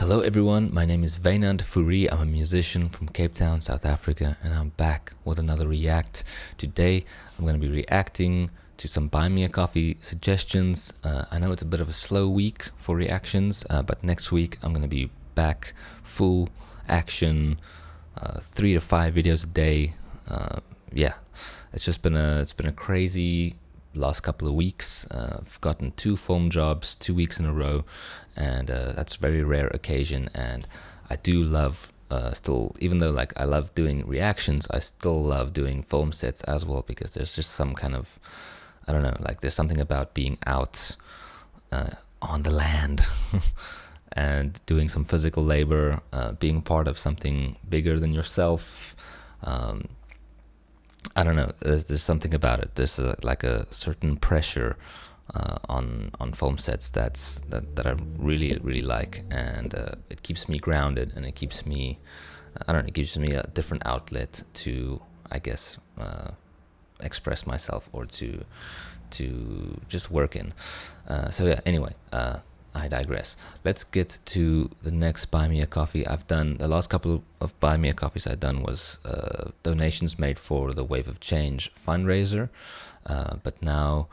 Hello everyone, my name is Wynand Fourie. I'm a musician from Cape Town, South Africa, and I'm back with another React. Today I'm going to be reacting to some Buy Me a Coffee suggestions. I know it's a bit of a slow week for reactions, but next week I'm going to be back full action, 3 to 5 videos a day. It's been a crazy last couple of weeks. I've gotten 2 film jobs 2 weeks in a row, and that's a very rare occasion. And I do love still, even though like I love doing reactions, I still love doing film sets as well, because there's just some kind of, I don't know, like there's something about being out on the land and doing some physical labor, being part of something bigger than yourself. I don't know, there's something about it. There's like a certain pressure on film sets that I really like, and it keeps me grounded, and it keeps me, it gives me a different outlet to, I guess, express myself, or to just work in. Anyway, I digress. Let's get to the next Buy Me a Coffee. I've done the last couple of Buy Me a Coffees I've done was donations made for the Wave of Change fundraiser, but now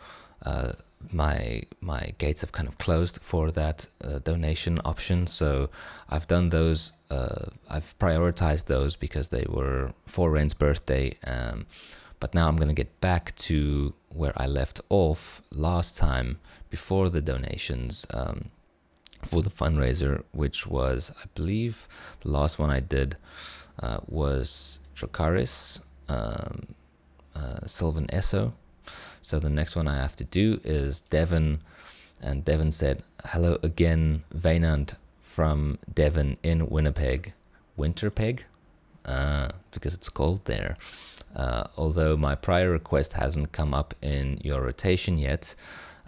my gates have kind of closed for that donation option. So I've done those. I've prioritized those because they were for Ren's birthday. But now I'm gonna get back to where I left off last time before the donations. For the fundraiser, which was, I believe, the last one I did was Dracaris, Sylvan Esso. So the next one I have to do is Devon, and Devon said, "Hello again, Wynand from Devon in Winnipeg." Winterpeg? Because it's cold there. Although my prior request hasn't come up in your rotation yet.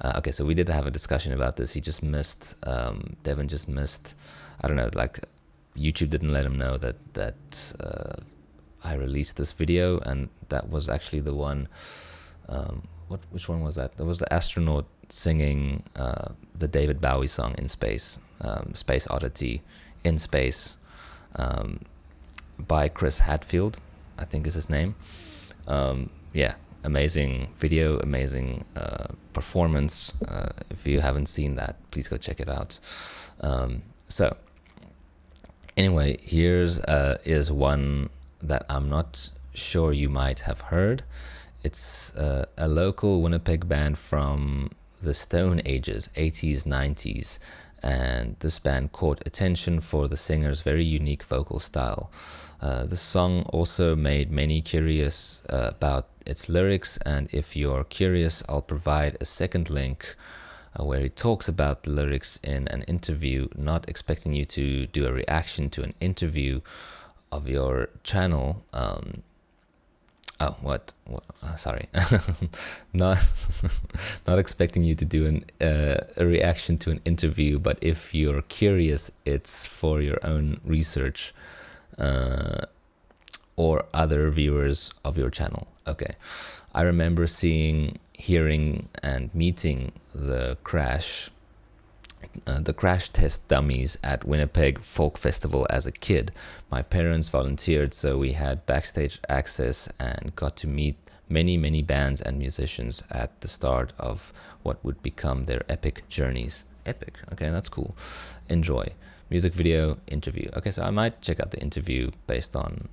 Okay, so we did have a discussion about this. He just missed, Devon just missed, I don't know, like YouTube didn't let him know that I released this video, and that was actually the one, which one was that? That was the astronaut singing the David Bowie song in space, Space Oddity in Space, by Chris Hadfield, I think is his name. Amazing video, amazing performance. If you haven't seen that, please go check it out. So anyway, here's is one that I'm not sure you might have heard. It's a local Winnipeg band from the Stone Ages, 80s, 90s, and this band caught attention for the singer's very unique vocal style. The song also made many curious about its lyrics, and if you're curious, I'll provide a second link where he talks about the lyrics in an interview, not expecting you to do a reaction to an interview of your channel. Sorry. not expecting you to do a reaction to an interview, but if you're curious, it's for your own research or other viewers of your channel. Okay, I remember seeing, hearing, and meeting the Crash Test Dummies at Winnipeg Folk Festival as a kid. My parents volunteered, so we had backstage access and got to meet many bands and musicians at the start of what would become their epic journeys. Epic, okay, that's cool. Enjoy. Music video, interview. Okay, so I might check out the interview based on,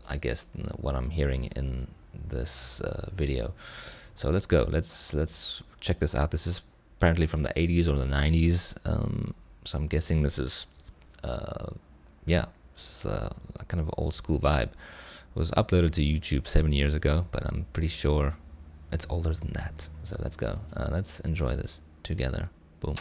I guess, what I'm hearing in this video. So let's go. Let's check this out. This is apparently from the 80s or the 90s. So I'm guessing this is, it's a kind of old school vibe. It was uploaded to YouTube 7 years ago, but I'm pretty sure it's older than that. So let's go. Let's enjoy this together. Boom.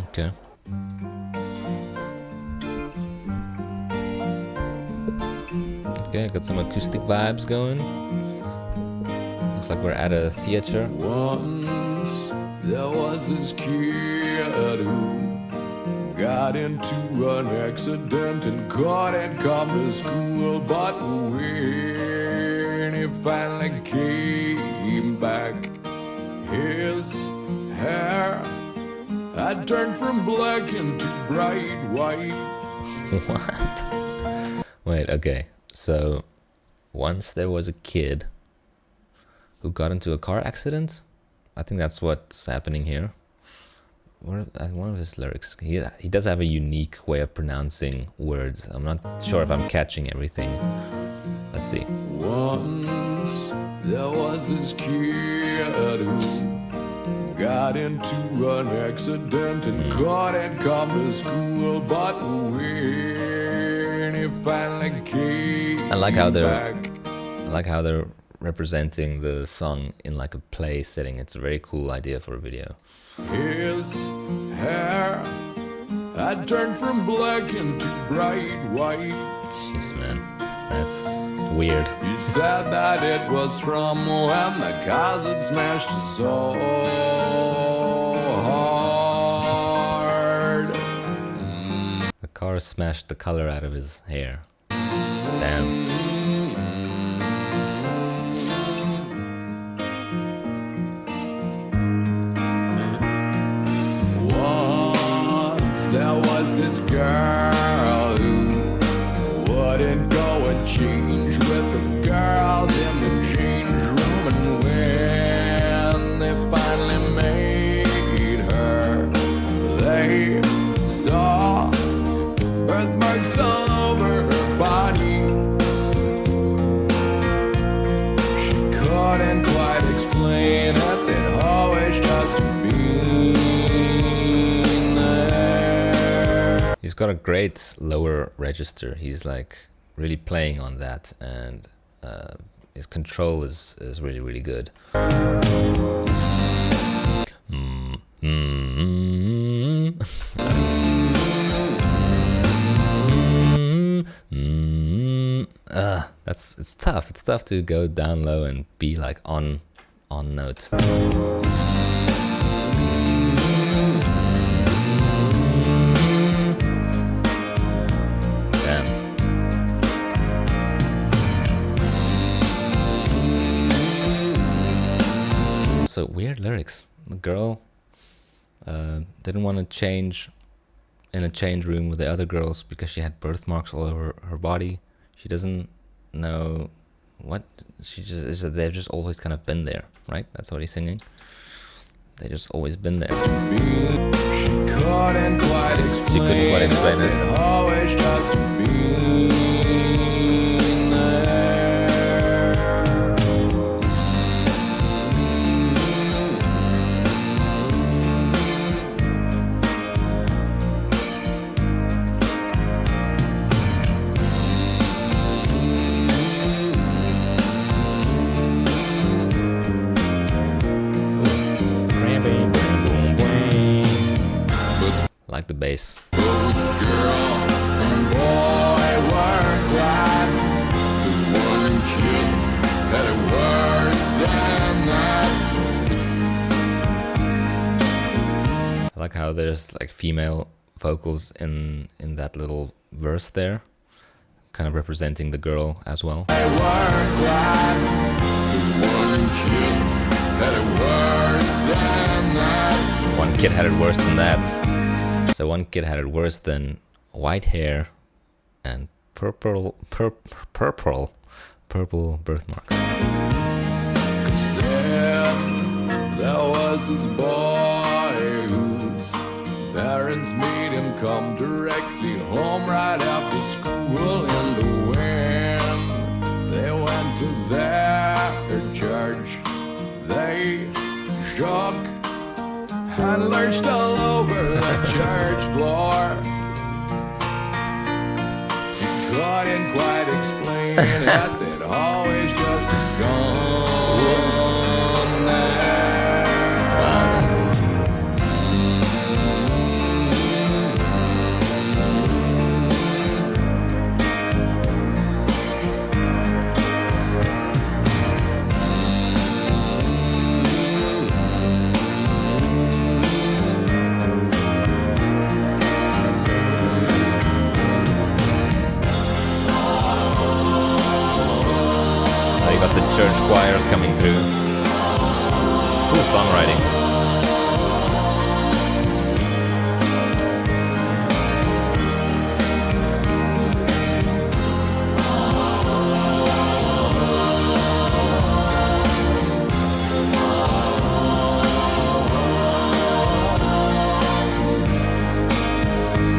Okay. Okay, got some acoustic vibes going. Looks like we're at a theater. Once there was this kid who got into an accident and couldn't come to school. But when he finally came back, his hair had turned from black into bright white. What? Wait, okay. So, once there was a kid who got into a car accident. I think that's what's happening here. One of his lyrics, he does have a unique way of pronouncing words. I'm not sure if I'm catching everything. Let's see. Once there was this kid who got into an accident and couldn't come to school. But when he finally came I like how back, they're representing the song in like a play setting. It's a very cool idea for a video. his hair had turned from black into bright white. Jeez, man, that's weird. He said that it was from when the cars had smashed so hard. The car smashed the color out of his hair. Damn. There was this girl who wouldn't go and change with the girls in the change room. And when they finally made her, they saw birthmarks all over her body. She couldn't quite explain it, they'd always just been. He's got a great lower register. He's like really playing on that, and his control is really, really good. It's tough. It's tough to go down low and be like on note. So weird lyrics. The girl didn't want to change in a change room with the other girls because she had birthmarks all over her body. She doesn't know what they've just always kind of been there, right? That's what he's singing. They just always been there. She couldn't quite explain it. Always just been there. Like the bass. Girl and boy were glad, 'cause one kid had it worse than that. I like how there's like female vocals in that little verse there, kind of representing the girl as well. They were glad, 'cause one kid had it worse than that. One kid had it worse than that. So one kid had it worse than white hair and purple birthmarks. 'Cause there was this boy whose parents made him come directly home right after school. And when they went to their church, they shook and lurched all over the church floor. He couldn't quite explain it, they'd always just gone there. church choirs coming through. It's cool songwriting.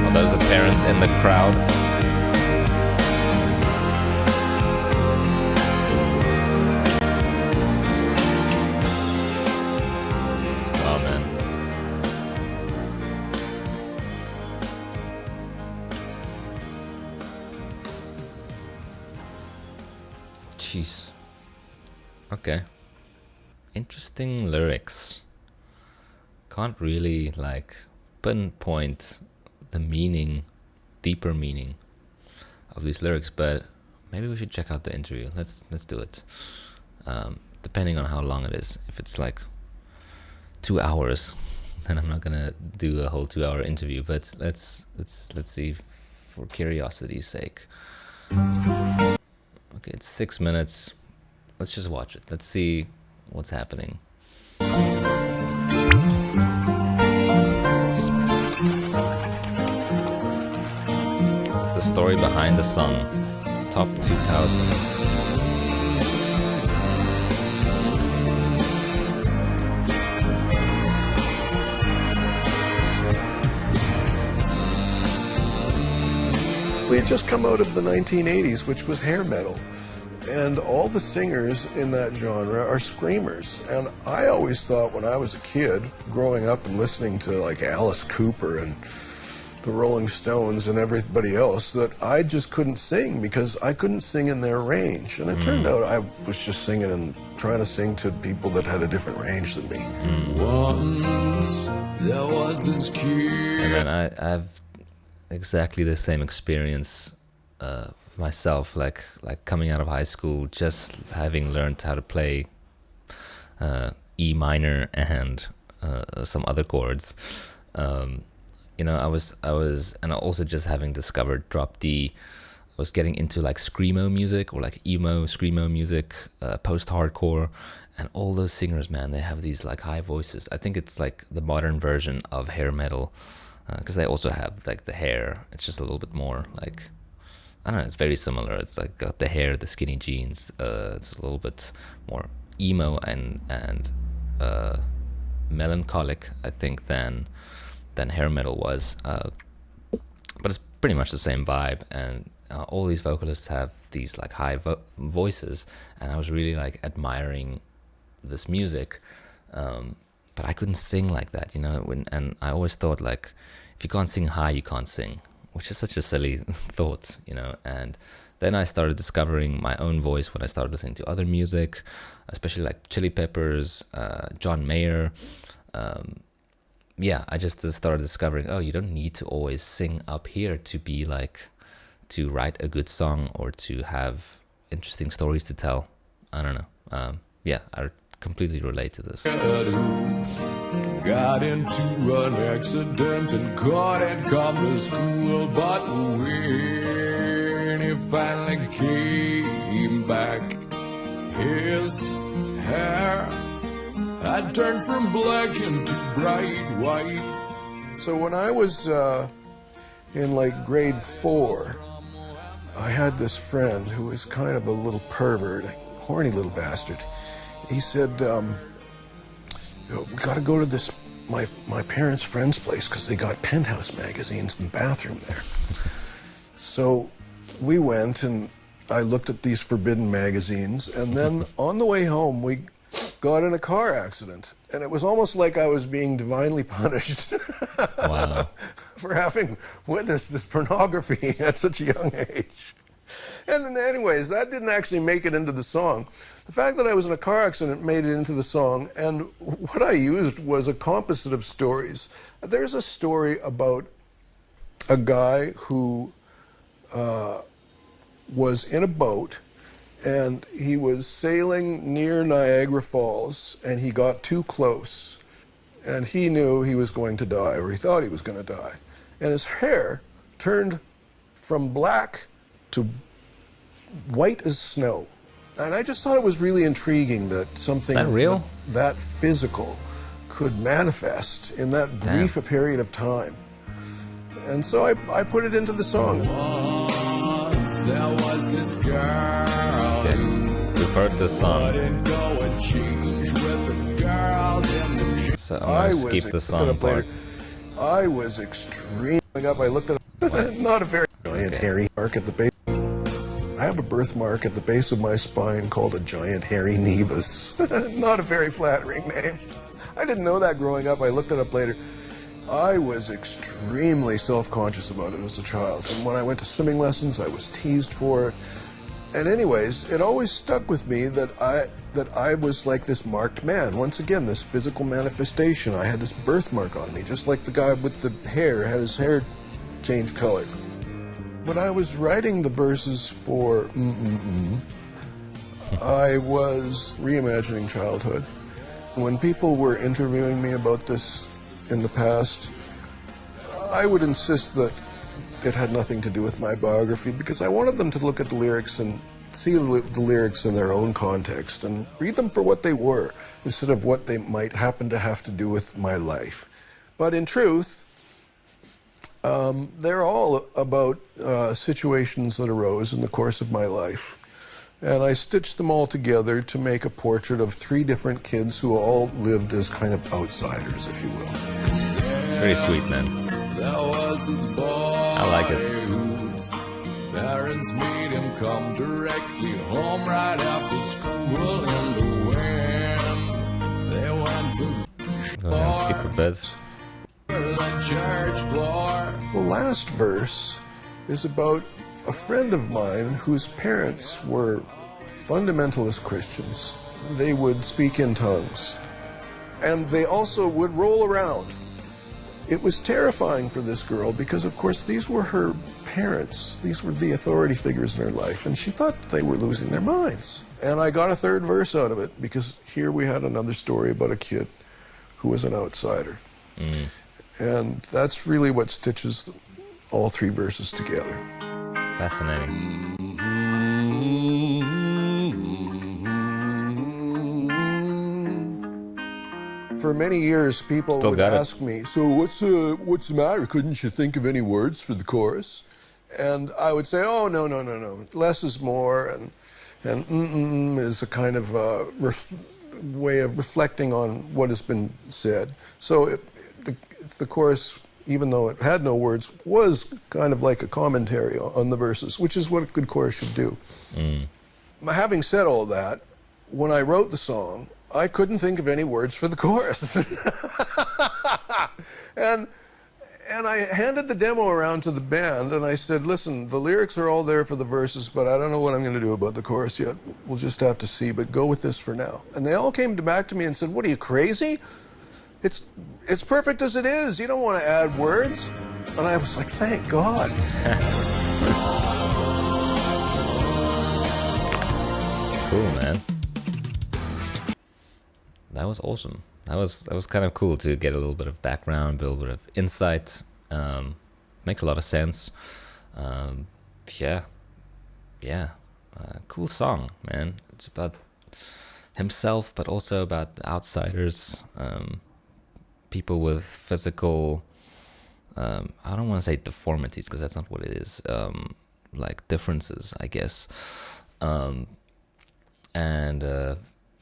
Are those the parents in the crowd? Jeez. Okay. Interesting lyrics. Can't really pinpoint the meaning, deeper meaning of these lyrics, but maybe we should check out the interview. Let's do it. Depending on how long it is. If it's 2 hours, then I'm not gonna do a whole 2-hour interview. But let's see, for curiosity's sake. Okay, it's 6 minutes. Let's just watch it. Let's see what's happening. The story behind the song. Top 2000. We had just come out of the 1980s, which was hair metal. And all the singers in that genre are screamers. And I always thought when I was a kid, growing up and listening to Alice Cooper and the Rolling Stones and everybody else, that I just couldn't sing because I couldn't sing in their range. And it turned out I was just singing and trying to sing to people that had a different range than me. Once there was this kid. And then I've exactly the same experience myself, like coming out of high school, just having learned how to play E minor and some other chords. I was, and also just having discovered drop D. I was getting into screamo music or emo screamo music, post-hardcore, and all those singers, man, they have these high voices. I think it's the modern version of hair metal. Because they also have the hair. It's just a little bit more I don't know. It's very similar. It's got the hair, the skinny jeans. It's a little bit more emo and melancholic, I think, than hair metal was. But it's pretty much the same vibe. And all these vocalists have these high voices, and I was really admiring this music. But I couldn't sing like that, and I always thought if you can't sing high, you can't sing, which is such a silly thought, and then I started discovering my own voice when I started listening to other music, especially Chili Peppers, John Mayer. I just started discovering, you don't need to always sing up here to be to write a good song or to have interesting stories to tell. I don't know. I completely relate to this. Got into an accident and couldn't come to school, but when he finally came back, his hair had turned from black into bright white. So when I was in grade 4, I had this friend who was kind of a little pervert, a horny little bastard. He said, we got to go to this, my parents' friend's place because they got Penthouse magazines in the bathroom there. So we went and I looked at these forbidden magazines, and then on the way home we got in a car accident. And it was almost like I was being divinely punished for having witnessed this pornography at such a young age. And then anyways, that didn't actually make it into the song. The fact that I was in a car accident made it into the song, and what I used was a composite of stories. There's a story about a guy who was in a boat, and he was sailing near Niagara Falls, and he got too close, and he knew he was going to die, or he thought he was going to die. And his hair turned from black to white as snow. And I just thought it was really intriguing that something Is that real? that physical could manifest in that brief a period of time. And so I put it into the song. Once there was this girl Okay. We've heard this song, wouldn't go and change with the girls in the so I'm gonna skip the song part. I was extremely up. I looked at not a very giant hairy mark at the base. I have a birthmark at the base of my spine called a giant hairy nevus. Not a very flattering name. I didn't know that growing up. I looked it up later. I was extremely self-conscious about it as a child. And when I went to swimming lessons, I was teased for it. And anyways, it always stuck with me that I was like this marked man. Once again, this physical manifestation. I had this birthmark on me, just like the guy with the hair had his hair change color. When I was writing the verses for I was reimagining childhood. When people were interviewing me about this in the past, I would insist that it had nothing to do with my biography because I wanted them to look at the lyrics and see the lyrics in their own context and read them for what they were instead of what they might happen to have to do with my life. But in truth, they're all about situations that arose in the course of my life. And I stitched them all together to make a portrait of 3 different kids who all lived as kind of outsiders, if you will. It's very sweet, man. There was this boy I like it. whose parents made him come directly home right after school in the wind. They went to We're gonna skip a bit. the church floor. The last verse is about a friend of mine whose parents were fundamentalist Christians. They would speak in tongues, and they also would roll around. It was terrifying for this girl because, of course, these were her parents. These were the authority figures in her life, and she thought they were losing their minds. And I got a 3rd verse out of it because here we had another story about a kid who was an outsider. And that's really what stitches all 3 verses together. Fascinating. For many years, people Still would got it. ask me, so what's the matter? Couldn't you think of any words for the chorus? And I would say, oh, no. Less is more, and is a kind of way of reflecting on what has been said. So the chorus, even though it had no words, was kind of like a commentary on the verses, which is what a good chorus should do. Having said all that, when I wrote the song, I couldn't think of any words for the chorus. and I handed the demo around to the band, and I said, listen, the lyrics are all there for the verses, but I don't know what I'm going to do about the chorus yet. We'll just have to see, but go with this for now. And they all came back to me and said, what, are you crazy? It's perfect as it is. You don't want to add words. And I was like, thank God. Cool, man. That was awesome. That was kind of cool to get a little bit of background, a little bit of insight. Makes a lot of sense. Cool song, man. It's about himself, but also about the outsiders, people with physical, I don't want to say deformities because that's not what it is, like differences, I guess.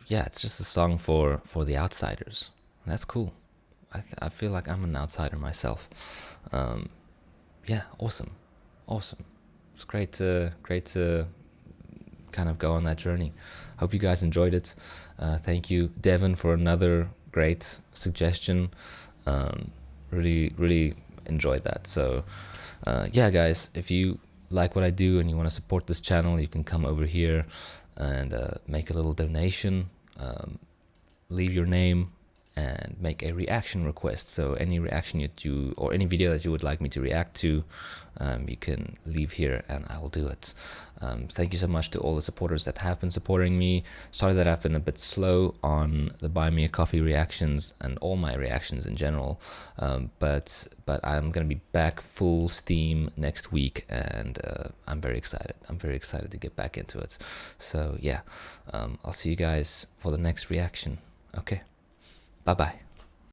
It's just a song for the outsiders. That's cool. I feel like I'm an outsider myself. Awesome. It's great to kind of go on that journey. Hope you guys enjoyed it. Thank you, Devin, for another great suggestion. Really enjoyed that. So guys, if you like what I do and you want to support this channel, you can come over here and make a little donation. Leave your name and make a reaction request. So any reaction you do, or any video that you would like me to react to, you can leave here and I'll do it. Thank you so much to all the supporters that have been supporting me. Sorry that I've been a bit slow on the Buy Me a Coffee reactions and all my reactions in general, but I'm gonna be back full steam next week, and I'm very excited. I'm very excited to get back into it. So yeah, I'll see you guys for the next reaction. Okay, bye bye.